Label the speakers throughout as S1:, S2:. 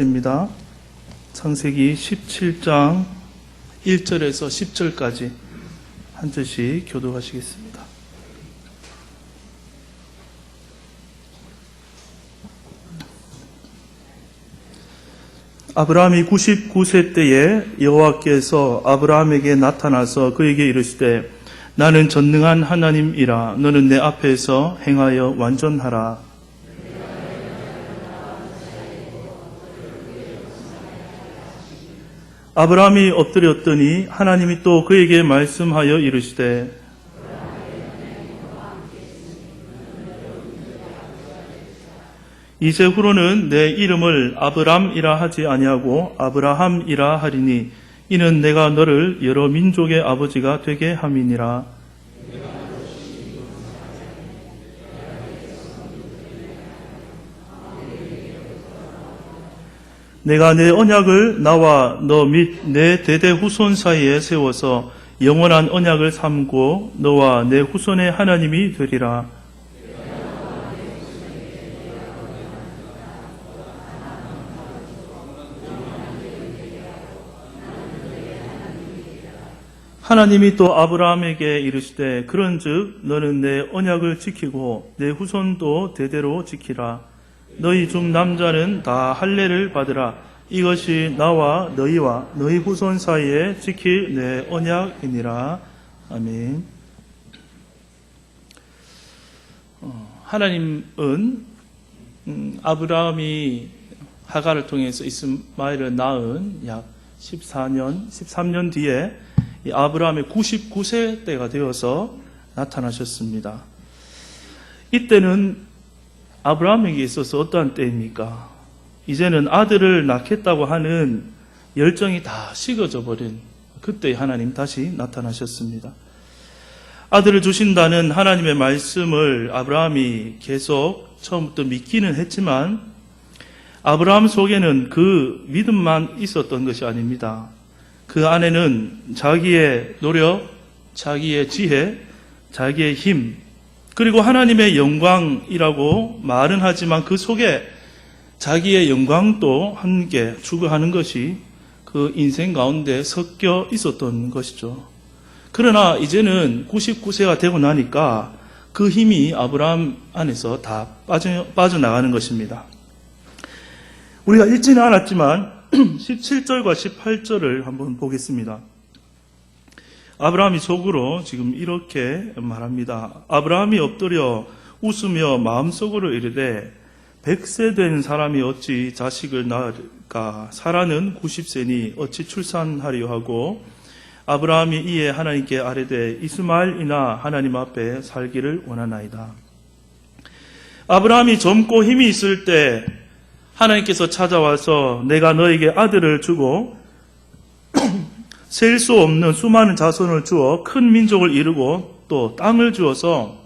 S1: 입니다. 창세기 17장 1절에서 10절까지 한 절씩 교독하시겠습니다. 아브라함이 99세 때에 여호와께서 아브라함에게 나타나서 그에게 이르시되 나는 전능한 하나님이라 너는 내 앞에서 행하여 완전하라. 아브라함이 엎드렸더니 하나님이 또 그에게 말씀하여 이르시되 이제후로는 내 이름을 아브람이라 하지 아니하고 아브라함이라 하리니 이는 내가 너를 여러 민족의 아버지가 되게 함이니라. 내가 내 언약을 나와 너 및 내 대대 후손 사이에 세워서 영원한 언약을 삼고 너와 내 후손의 하나님이 되리라. 하나님이 또 아브라함에게 이르시되 그런즉 너는 내 언약을 지키고 내 후손도 대대로 지키라. 너희 중 남자는 다 할례를 받으라. 이것이 나와 너희와 너희 후손 사이에 지킬 내 언약이니라. 아멘. 하나님은 아브라함이 하갈을 통해서 이스마엘을 낳은 약 13년 뒤에 아브라함의 99세 때가 되어서 나타나셨습니다. 이때는 아브라함에게 있어서 어떠한 때입니까? 이제는 아들을 낳겠다고 하는 열정이 다 식어져 버린 그때 하나님 다시 나타나셨습니다. 아들을 주신다는 하나님의 말씀을 아브라함이 계속 처음부터 믿기는 했지만 아브라함 속에는 그 믿음만 있었던 것이 아닙니다. 그 안에는 자기의 노력, 자기의 지혜, 자기의 힘, 그리고 하나님의 영광이라고 말은 하지만 그 속에 자기의 영광도 함께 추구하는 것이 그 인생 가운데 섞여 있었던 것이죠. 그러나 이제는 99세가 되고 나니까 그 힘이 아브라함 안에서 다 빠져나가는 것입니다. 우리가 읽지는 않았지만 17절과 18절을 한번 보겠습니다. 아브라함이 속으로 지금 이렇게 말합니다. 아브라함이 엎드려 웃으며 마음속으로 이르되 100세 된 사람이 어찌 자식을 낳을까? 사라는 90세니 어찌 출산하려 하고 아브라함이 이에 하나님께 아뢰되 이스마엘이나 하나님 앞에 살기를 원하나이다. 아브라함이 젊고 힘이 있을 때 하나님께서 찾아와서 내가 너에게 아들을 주고 셀 수 없는 수많은 자손을 주어 큰 민족을 이루고 또 땅을 주어서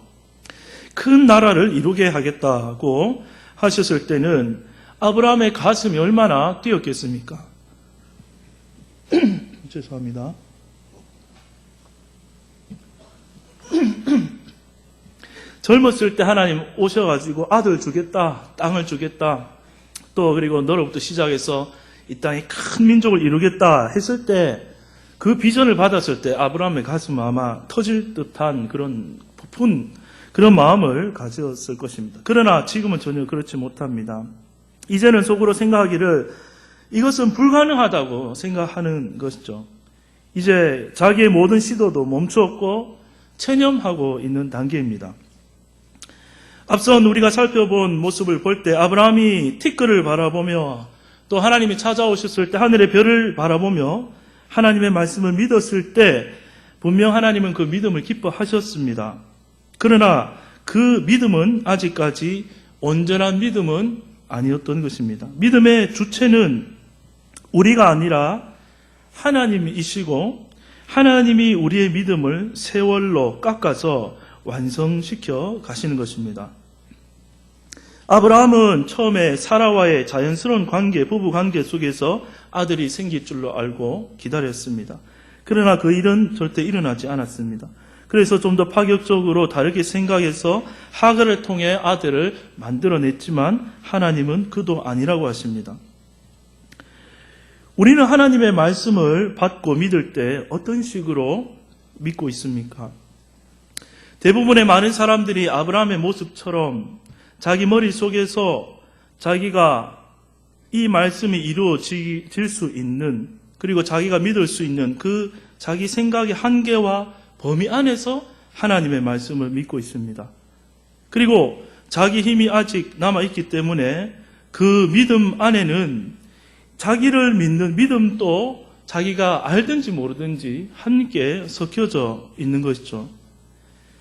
S1: 큰 나라를 이루게 하겠다고 하셨을 때는 아브라함의 가슴이 얼마나 뛰었겠습니까? 죄송합니다. 젊었을 때 하나님 오셔가지고 아들 주겠다, 땅을 주겠다, 또 그리고 너로부터 시작해서 이 땅에 큰 민족을 이루겠다 했을 때 그 비전을 받았을 때 아브라함의 가슴은 아마 터질 듯한 그런 부푼 그런 마음을 가졌을 것입니다. 그러나 지금은 전혀 그렇지 못합니다. 이제는 속으로 생각하기를 이것은 불가능하다고 생각하는 것이죠. 이제 자기의 모든 시도도 멈추었고 체념하고 있는 단계입니다. 앞선 우리가 살펴본 모습을 볼 때 아브라함이 티끌을 바라보며 또 하나님이 찾아오셨을 때 하늘의 별을 바라보며 하나님의 말씀을 믿었을 때 분명 하나님은 그 믿음을 기뻐하셨습니다. 그러나 그 믿음은 아직까지 온전한 믿음은 아니었던 것입니다. 믿음의 주체는 우리가 아니라 하나님이시고 하나님이 우리의 믿음을 세월로 깎아서 완성시켜 가시는 것입니다. 아브라함은 처음에 사라와의 자연스러운 관계, 부부 관계 속에서 아들이 생길 줄로 알고 기다렸습니다. 그러나 그 일은 절대 일어나지 않았습니다. 그래서 좀 더 파격적으로 다르게 생각해서 하갈을 통해 아들을 만들어냈지만 하나님은 그도 아니라고 하십니다. 우리는 하나님의 말씀을 받고 믿을 때 어떤 식으로 믿고 있습니까? 대부분의 많은 사람들이 아브라함의 모습처럼 자기 머릿속에서 자기가 이 말씀이 이루어질 수 있는, 그리고 자기가 믿을 수 있는 그 자기 생각의 한계와 범위 안에서 하나님의 말씀을 믿고 있습니다. 그리고 자기 힘이 아직 남아있기 때문에 그 믿음 안에는 자기를 믿는 믿음도 자기가 알든지 모르든지 함께 섞여져 있는 것이죠.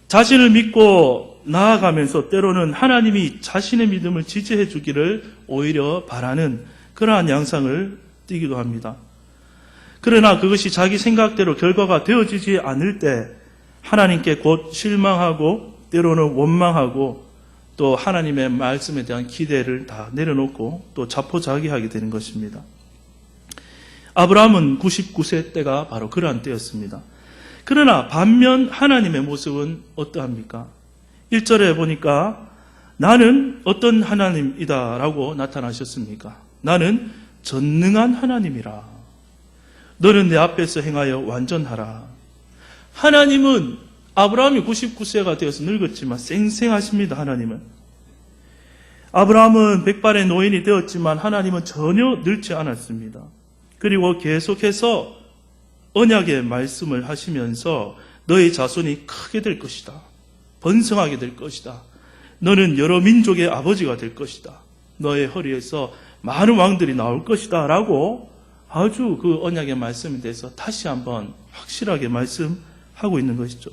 S1: 자신을 믿고 나아가면서 때로는 하나님이 자신의 믿음을 지지해 주기를 오히려 바라는 그러한 양상을 띠기도 합니다. 그러나 그것이 자기 생각대로 결과가 되어지지 않을 때 하나님께 곧 실망하고 때로는 원망하고 또 하나님의 말씀에 대한 기대를 다 내려놓고 또 자포자기하게 되는 것입니다. 아브라함은 99세 때가 바로 그러한 때였습니다. 그러나 반면 하나님의 모습은 어떠합니까? 1절에 보니까 나는 어떤 하나님이다 라고 나타나셨습니까? 나는 전능한 하나님이라. 너는 내 앞에서 행하여 완전하라. 하나님은 아브라함이 99세가 되어서 늙었지만 쌩쌩하십니다. 하나님은. 아브라함은 백발의 노인이 되었지만 하나님은 전혀 늙지 않았습니다. 그리고 계속해서 언약의 말씀을 하시면서 너의 자손이 크게 될 것이다. 번성하게 될 것이다. 너는 여러 민족의 아버지가 될 것이다. 너의 허리에서 많은 왕들이 나올 것이다. 라고 아주 그 언약의 말씀에 대해서 다시 한번 확실하게 말씀하고 있는 것이죠.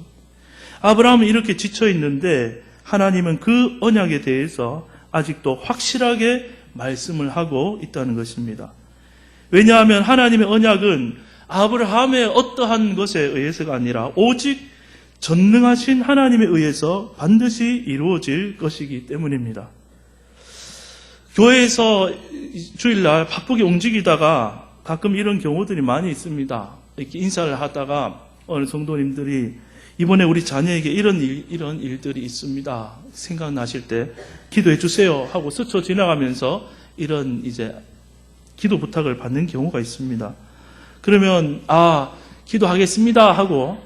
S1: 아브라함은 이렇게 지쳐 있는데 하나님은 그 언약에 대해서 아직도 확실하게 말씀을 하고 있다는 것입니다. 왜냐하면 하나님의 언약은 아브라함의 어떠한 것에 의해서가 아니라 오직 전능하신 하나님에 의해서 반드시 이루어질 것이기 때문입니다. 교회에서 주일날 바쁘게 움직이다가 가끔 이런 경우들이 많이 있습니다. 이렇게 인사를 하다가 어느 성도님들이 이번에 우리 자녀에게 이런 일들이 있습니다. 생각나실 때 기도해 주세요 하고 스쳐 지나가면서 이런 이제 기도 부탁을 받는 경우가 있습니다. 그러면 기도하겠습니다 하고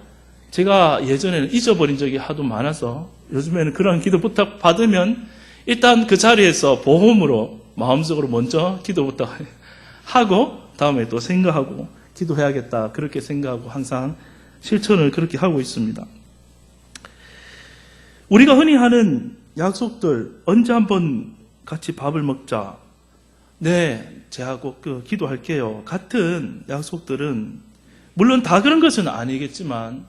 S1: 제가 예전에는 잊어버린 적이 하도 많아서 요즘에는 그런 기도 부탁 받으면 일단 그 자리에서 보험으로 마음속으로 먼저 기도 부탁하고 다음에 또 생각하고 기도해야겠다 그렇게 생각하고 항상 실천을 그렇게 하고 있습니다. 우리가 흔히 하는 약속들, 언제 한번 같이 밥을 먹자, 네, 제가 꼭 기도할게요 같은 약속들은 물론 다 그런 것은 아니겠지만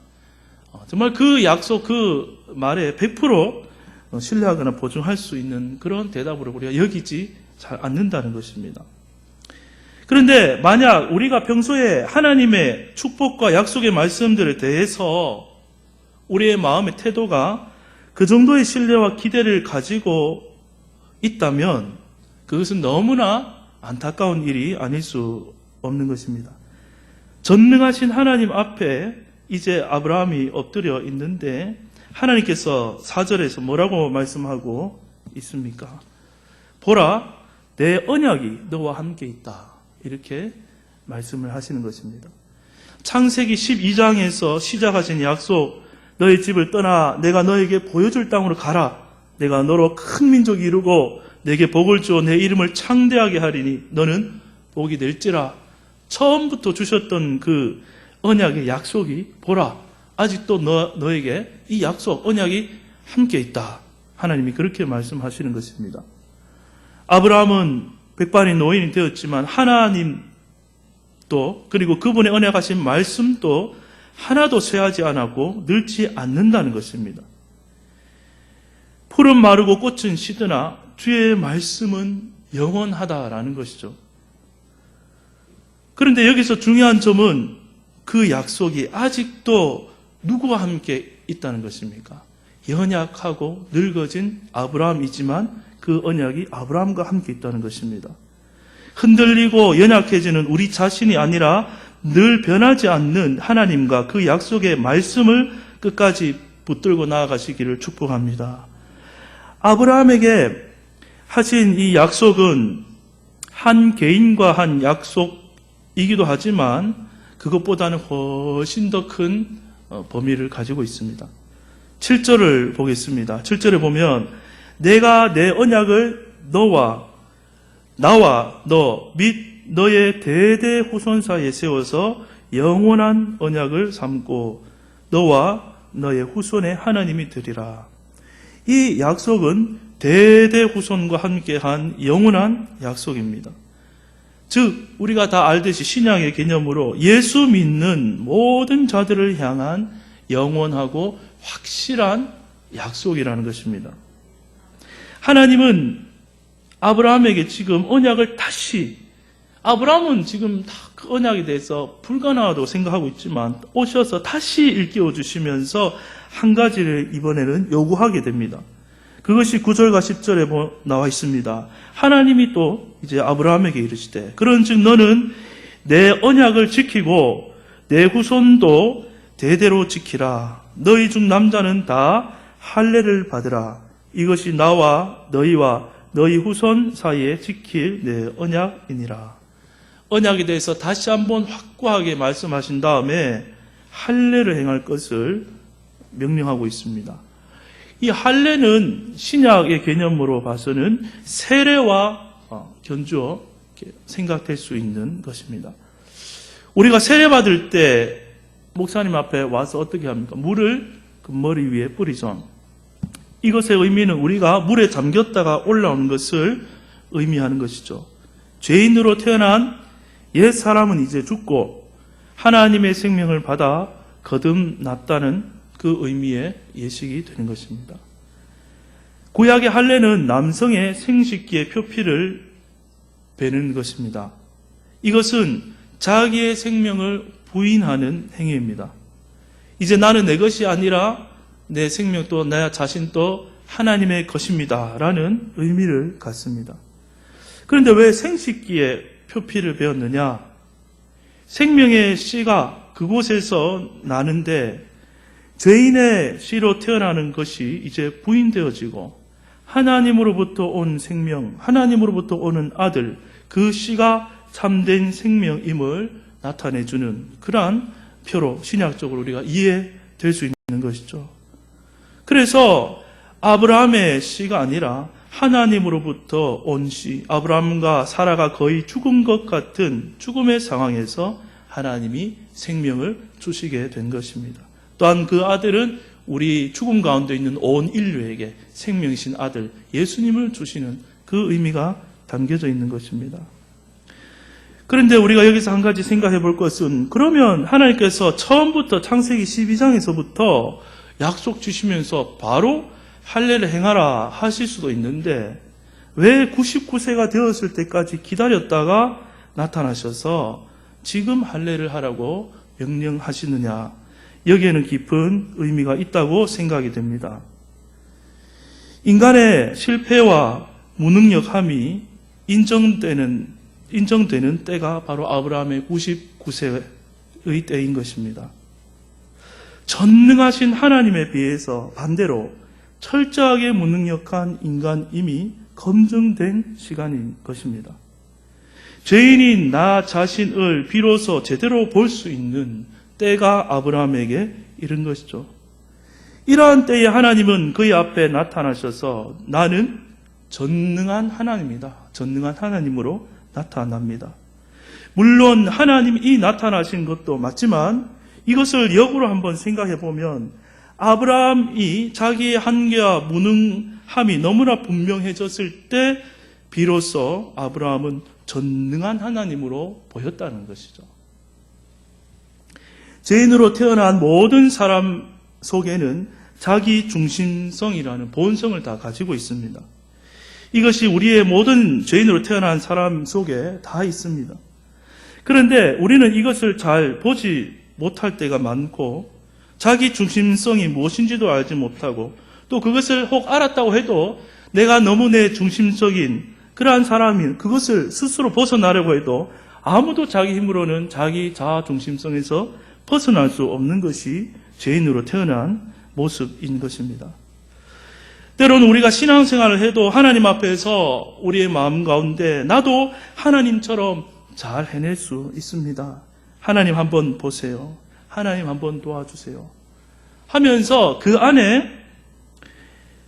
S1: 정말 그 약속 그 말에 100% 신뢰하거나 보증할 수 있는 그런 대답으로 우리가 여기지 잘 않는다는 것입니다. 그런데 만약 우리가 평소에 하나님의 축복과 약속의 말씀들에 대해서 우리의 마음의 태도가 그 정도의 신뢰와 기대를 가지고 있다면 그것은 너무나 안타까운 일이 아닐 수 없는 것입니다. 전능하신 하나님 앞에 이제 아브라함이 엎드려 있는데 하나님께서 4절에서 뭐라고 말씀하고 있습니까? 보라, 내 언약이 너와 함께 있다. 이렇게 말씀을 하시는 것입니다. 창세기 12장에서 시작하신 약속, 너의 집을 떠나 내가 너에게 보여줄 땅으로 가라. 내가 너로 큰 민족이 이루고 내게 복을 주어 내 이름을 창대하게 하리니 너는 복이 될지라. 처음부터 주셨던 그 언약의 약속이 보라, 아직도 너에게 이 약속, 언약이 함께 있다. 하나님이 그렇게 말씀하시는 것입니다. 아브라함은 백발의 노인이 되었지만 하나님도 그리고 그분의 언약하신 말씀도 하나도 쇠하지 않았고 늙지 않는다는 것입니다. 풀은 마르고 꽃은 시드나 주의 말씀은 영원하다라는 것이죠. 그런데 여기서 중요한 점은 그 약속이 아직도 누구와 함께 있다는 것입니까? 연약하고 늙어진 아브라함이지만 그 언약이 아브라함과 함께 있다는 것입니다. 흔들리고 연약해지는 우리 자신이 아니라 늘 변하지 않는 하나님과 그 약속의 말씀을 끝까지 붙들고 나아가시기를 축복합니다. 아브라함에게 하신 이 약속은 한 개인과 한 약속이 이기도 하지만 그것보다는 훨씬 더 큰 범위를 가지고 있습니다. 7절을 보겠습니다. 7절에 보면 내가 내 언약을 나와 너 및 너의 대대 후손 사이에 세워서 영원한 언약을 삼고 너와 너의 후손의 하나님이 되리라. 이 약속은 대대 후손과 함께한 영원한 약속입니다. 즉 우리가 다 알듯이 신약의 개념으로 예수 믿는 모든 자들을 향한 영원하고 확실한 약속이라는 것입니다. 하나님은 아브라함에게 지금 언약을 다시, 아브라함은 지금 다 그 언약에 대해서 불가능하다고 생각하고 있지만 오셔서 다시 일깨워 주시면서 한 가지를 이번에는 요구하게 됩니다. 그것이 9절과 10절에 나와 있습니다. 하나님이 또 이제 아브라함에게 이르시되 그런즉 너는 내 언약을 지키고 내 후손도 대대로 지키라. 너희 중 남자는 다 할례를 받으라. 이것이 나와 너희 후손 사이에 지킬 내 언약이니라. 언약에 대해서 다시 한번 확고하게 말씀하신 다음에 할례를 행할 것을 명령하고 있습니다. 이 할례는 신약의 개념으로 봐서는 세례와 견주어 생각될 수 있는 것입니다. 우리가 세례받을 때 목사님 앞에 와서 어떻게 합니까? 물을 그 머리 위에 뿌리죠. 이것의 의미는 우리가 물에 잠겼다가 올라오는 것을 의미하는 것이죠. 죄인으로 태어난 옛 사람은 이제 죽고 하나님의 생명을 받아 거듭났다는 그 의미의 예식이 되는 것입니다. 구약의 할례는 남성의 생식기의 표피를 베는 것입니다. 이것은 자기의 생명을 부인하는 행위입니다. 이제 나는 내 것이 아니라 내 생명도 내 자신도 하나님의 것입니다 라는 의미를 갖습니다. 그런데 왜 생식기에 표피를 베었느냐? 생명의 씨가 그곳에서 나는데 죄인의 씨로 태어나는 것이 이제 부인되어지고 하나님으로부터 온 생명, 하나님으로부터 오는 아들, 그 씨가 참된 생명임을 나타내주는 그러한 표로 신약적으로 우리가 이해될 수 있는 것이죠. 그래서 아브라함의 씨가 아니라 하나님으로부터 온 씨, 아브라함과 사라가 거의 죽은 것 같은 죽음의 상황에서 하나님이 생명을 주시게 된 것입니다. 또한 그 아들은 우리 죽음 가운데 있는 온 인류에게 생명이신 아들 예수님을 주시는 그 의미가 담겨져 있는 것입니다. 그런데 우리가 여기서 한 가지 생각해 볼 것은 그러면 하나님께서 처음부터 창세기 12장에서부터 약속 주시면서 바로 할례를 행하라 하실 수도 있는데 왜 99세가 되었을 때까지 기다렸다가 나타나셔서 지금 할례를 하라고 명령하시느냐? 여기에는 깊은 의미가 있다고 생각이 됩니다. 인간의 실패와 무능력함이 인정되는 때가 바로 아브라함의 99세의 때인 것입니다. 전능하신 하나님에 비해서 반대로 철저하게 무능력한 인간임이 검증된 시간인 것입니다. 죄인인 나 자신을 비로소 제대로 볼 수 있는 때가 아브라함에게 이른 것이죠. 이러한 때에 하나님은 그의 앞에 나타나셔서 나는 전능한 하나님이다. 전능한 하나님으로 나타납니다. 물론 하나님이 나타나신 것도 맞지만 이것을 역으로 한번 생각해 보면 아브라함이 자기의 한계와 무능함이 너무나 분명해졌을 때 비로소 아브라함은 전능한 하나님으로 보였다는 것이죠. 죄인으로 태어난 모든 사람 속에는 자기 중심성이라는 본성을 다 가지고 있습니다. 이것이 우리의 모든 죄인으로 태어난 사람 속에 다 있습니다. 그런데 우리는 이것을 잘 보지 못할 때가 많고 자기 중심성이 무엇인지도 알지 못하고 또 그것을 혹 알았다고 해도 내가 너무 내 중심적인 그러한 사람이 그것을 스스로 벗어나려고 해도 아무도 자기 힘으로는 자기 자아 중심성에서 벗어날 수 없는 것이 죄인으로 태어난 모습인 것입니다. 때로는 우리가 신앙생활을 해도 하나님 앞에서 우리의 마음 가운데 나도 하나님처럼 잘 해낼 수 있습니다. 하나님 한번 보세요. 하나님 한번 도와주세요. 하면서 그 안에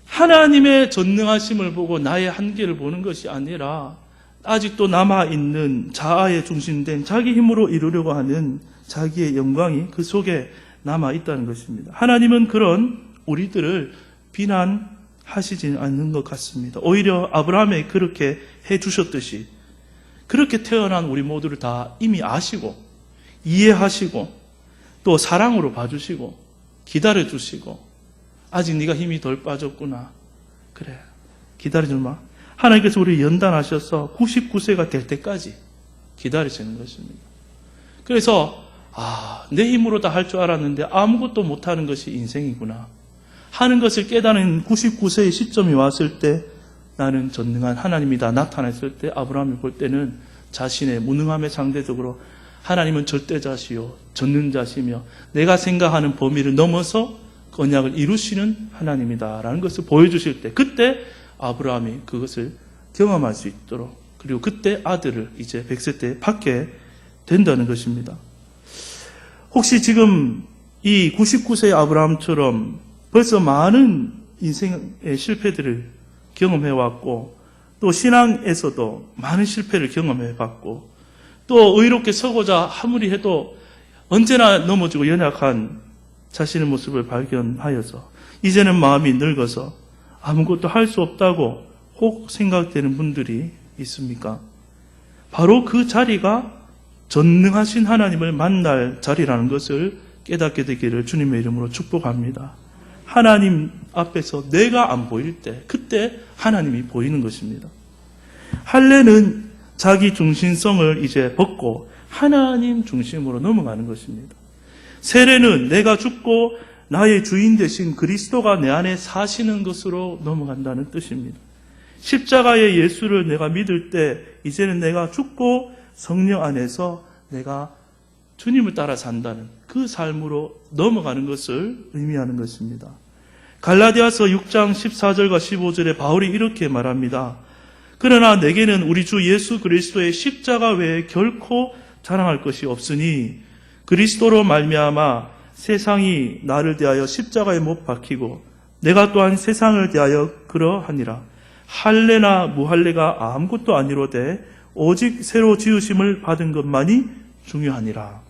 S1: 하나님의 전능하심을 보고 나의 한계를 보는 것이 아니라 아직도 남아있는 자아에 중심된 자기 힘으로 이루려고 하는 자기의 영광이 그 속에 남아있다는 것입니다. 하나님은 그런 우리들을 비난하시지 않는 것 같습니다. 오히려 아브라함에 그렇게 해주셨듯이 그렇게 태어난 우리 모두를 다 이미 아시고 이해하시고 또 사랑으로 봐주시고 기다려주시고 아직 네가 힘이 덜 빠졌구나. 그래, 기다리지 마. 하나님께서 우리를 연단하셔서 99세가 될 때까지 기다리시는 것입니다. 그래서 내 힘으로 다 할 줄 알았는데 아무것도 못하는 것이 인생이구나 하는 것을 깨닫는 99세의 시점이 왔을 때 나는 전능한 하나님이 다 나타났을 때 아브라함이 볼 때는 자신의 무능함에 상대적으로 하나님은 절대자시요 전능자시며 내가 생각하는 범위를 넘어서 언약을 이루시는 하나님이다라는 것을 보여주실 때 그때 아브라함이 그것을 경험할 수 있도록 그리고 그때 아들을 이제 100세 때 받게 된다는 것입니다. 혹시 지금 이 99세의 아브라함처럼 벌써 많은 인생의 실패들을 경험해왔고 또 신앙에서도 많은 실패를 경험해봤고 또 의롭게 서고자 아무리 해도 언제나 넘어지고 연약한 자신의 모습을 발견하여서 이제는 마음이 늙어서 아무것도 할 수 없다고 혹 생각되는 분들이 있습니까? 바로 그 자리가 전능하신 하나님을 만날 자리라는 것을 깨닫게 되기를 주님의 이름으로 축복합니다. 하나님 앞에서 내가 안 보일 때 그때 하나님이 보이는 것입니다. 할례는 자기 중심성을 이제 벗고 하나님 중심으로 넘어가는 것입니다. 세례는 내가 죽고 나의 주인 되신 그리스도가 내 안에 사시는 것으로 넘어간다는 뜻입니다. 십자가의 예수를 내가 믿을 때 이제는 내가 죽고 성령 안에서 내가 주님을 따라 산다는 그 삶으로 넘어가는 것을 의미하는 것입니다. 갈라디아서 6장 14절과 15절에 바울이 이렇게 말합니다. 그러나 내게는 우리 주 예수 그리스도의 십자가 외에 결코 자랑할 것이 없으니 그리스도로 말미암아 세상이 나를 대하여 십자가에 못 박히고 내가 또한 세상을 대하여 그러하니라. 할례나 무할례가 아무것도 아니로되 오직 새로 지으심을 받은 것만이 중요하니라.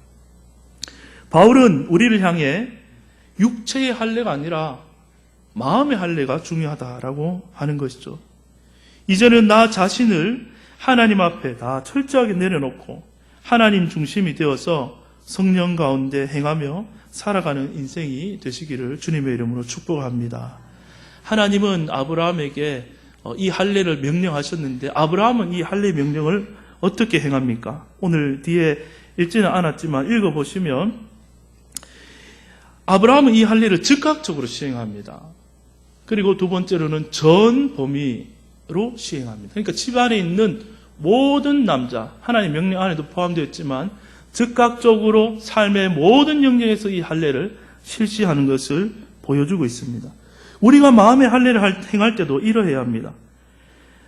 S1: 바울은 우리를 향해 육체의 할례가 아니라 마음의 할례가 중요하다라고 하는 것이죠. 이제는 나 자신을 하나님 앞에 다 철저하게 내려놓고 하나님 중심이 되어서 성령 가운데 행하며 살아가는 인생이 되시기를 주님의 이름으로 축복합니다. 하나님은 아브라함에게 이 할례를 명령하셨는데 아브라함은 이 할례 명령을 어떻게 행합니까? 오늘 뒤에 읽지는 않았지만 읽어보시면 아브라함은 이 할례를 즉각적으로 시행합니다. 그리고 두 번째로는 전 범위로 시행합니다. 그러니까 집안에 있는 모든 남자, 하나님 명령 안에도 포함되어 있지만 즉각적으로 삶의 모든 영역에서 이 할례를 실시하는 것을 보여주고 있습니다. 우리가 마음의 할례를 행할 때도 이러해야 합니다.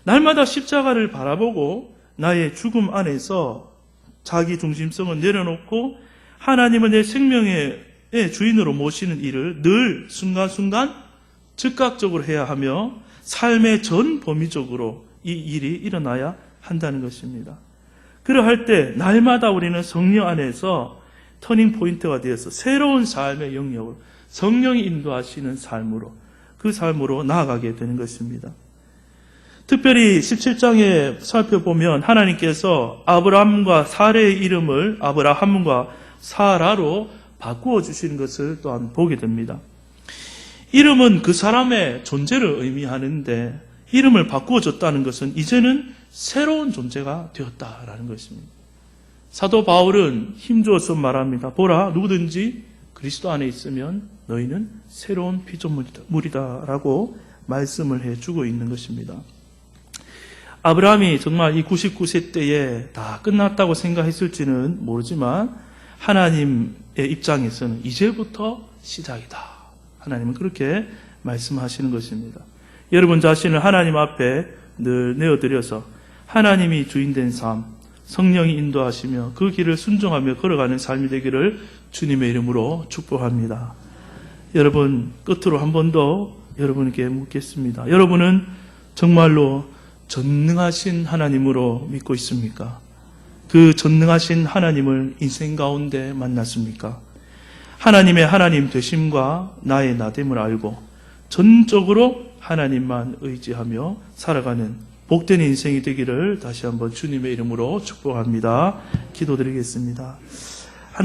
S1: 날마다 십자가를 바라보고 나의 죽음 안에서 자기 중심성을 내려놓고 하나님을 내 생명의 주인으로 모시는 일을 늘 순간순간 즉각적으로 해야 하며 삶의 전 범위적으로 이 일이 일어나야 한다는 것입니다. 그러할 때 날마다 우리는 성령 안에서 터닝 포인트가 되어서 새로운 삶의 영역으로 성령이 인도하시는 삶으로 그 삶으로 나아가게 되는 것입니다. 특별히 17장에 살펴보면 하나님께서 아브라함과 사라의 이름을 아브라함과 사라로 바꾸어 주시는 것을 또한 보게 됩니다. 이름은 그 사람의 존재를 의미하는데 이름을 바꾸어 줬다는 것은 이제는 새로운 존재가 되었다라는 것입니다. 사도 바울은 힘주어서 말합니다. 보라, 누구든지 그리스도 안에 있으면 너희는 새로운 피조물이다라고 말씀을 해주고 있는 것입니다. 아브라함이 정말 이 99세 때에 다 끝났다고 생각했을지는 모르지만 하나님의 입장에서는 이제부터 시작이다. 하나님은 그렇게 말씀하시는 것입니다. 여러분 자신을 하나님 앞에 늘 내어드려서 하나님이 주인된 삶, 성령이 인도하시며 그 길을 순종하며 걸어가는 삶이 되기를 주님의 이름으로 축복합니다. 여러분, 끝으로 한 번 더 여러분께 묻겠습니다. 여러분은 정말로 전능하신 하나님으로 믿고 있습니까? 그 전능하신 하나님을 인생 가운데 만났습니까? 하나님의 하나님 되심과 나의 나됨을 알고 전적으로 하나님만 의지하며 살아가는 복된 인생이 되기를 다시 한번 주님의 이름으로 축복합니다. 기도드리겠습니다.